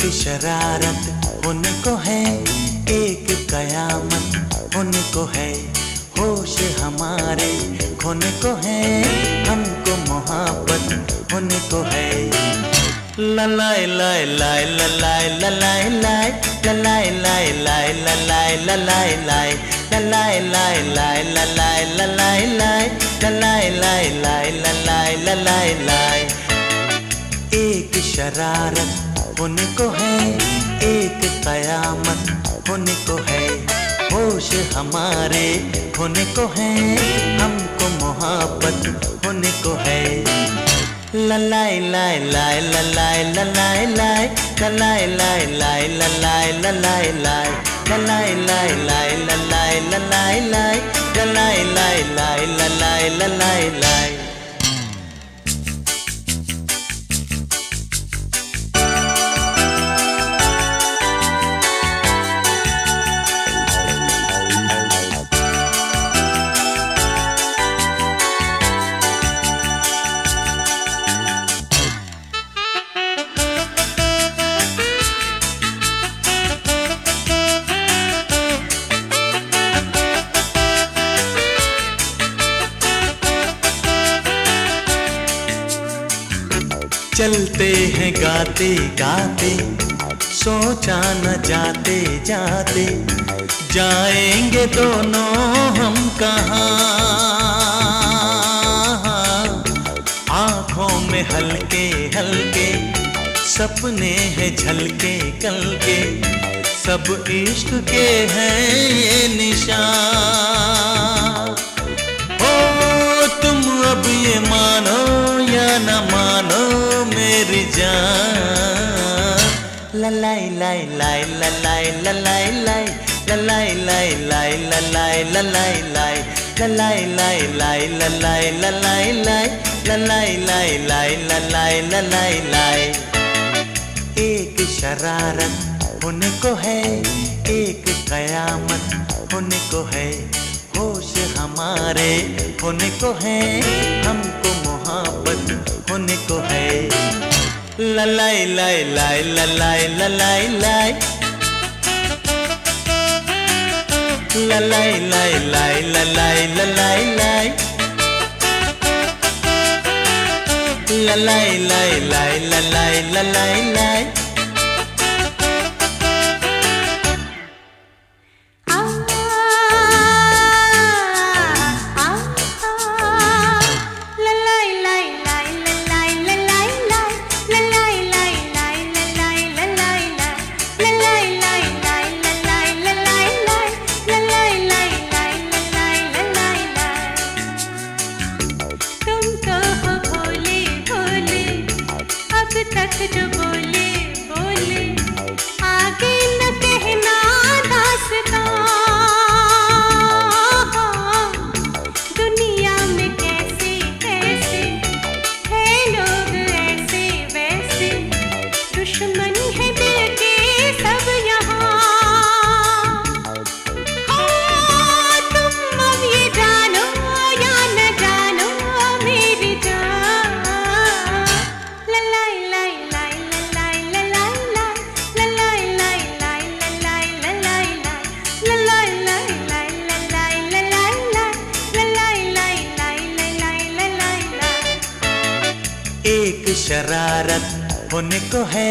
एक शरारत होने को है, एक कयामत होने को है, होश हमारे खोने को है, हमको मोहब्बत होने को है। ललाई लाई लाई ललाई ललाई लाई ललाई लाई लाई ललाई ललाई लाई ललाई लाई लाई ललाई ललाई लाई ललाई लाई लाई ललाई ललाई लाई। एक शरारत होने को है, एक कयामत होने को है, होश हमारे खोने को है, हमको मोहब्बत होने को है। ललाई लाई लाई ललाई ललाई लाई ललाई लाई लाई ललाई ललाई लाई ललाई लाई लाई ललाई ललाई लाई ललाई लाई लाई ललाई ललाई लाई। चलते हैं गाते गाते, सोचा न जाते जाते, जाएंगे दोनों हम कहाँ। आँखों में हल्के हल्के सपने हैं झलके कल के, सब इश्क के हैं ये निशान। ओ तुम अब ये मानो या न मानो मेरी जान। ललाई लाई लाई ललाई ललाई लाई ललाई लाई लाई ललाई ललाई लाई ललाई लाई लाई ललाई ललाई लाई ललाई लाई लाई ललाई ललाई लाई। एक शरारत होने को है, एक कयामत होने को है, होश हमारे होने को है, हमको मोहब्बत होने को है। ललाई लाई लाई ललाई ललाई लाई ललाई लाई लाई ललाई ललाई लाई ललाई लाई लाई ललाई ललाई लाई। जो बोले बोले आगे न कहना दास्तां, दुनिया में कैसे कैसे है लोग ऐसे वैसे, दुश्मन है दिल के सब यहाँ। तुम अब ये जानो या न जानो मेरी जान। ललाई लाई एक शरारत होने को है,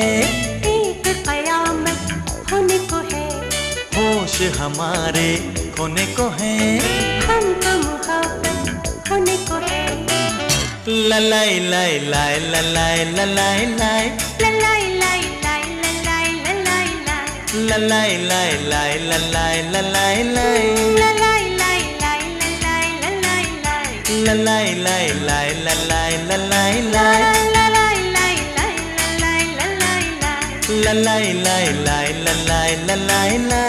एक कयामत होने को है, होश हमारे खोने को है, हमको मोहब्बत होने को है। ललाई लाई लाई ललाई ललाई लाई ललाई लाई लाई ललाई ललाई लाई ललाई लाई लाई ललाई ललाई लाई ललाई लाई लाई ललाई ललाई लाई ललाई लाई लाई ललाई ललाई लाई ललाई लाई लाई ललाई ललाई लाई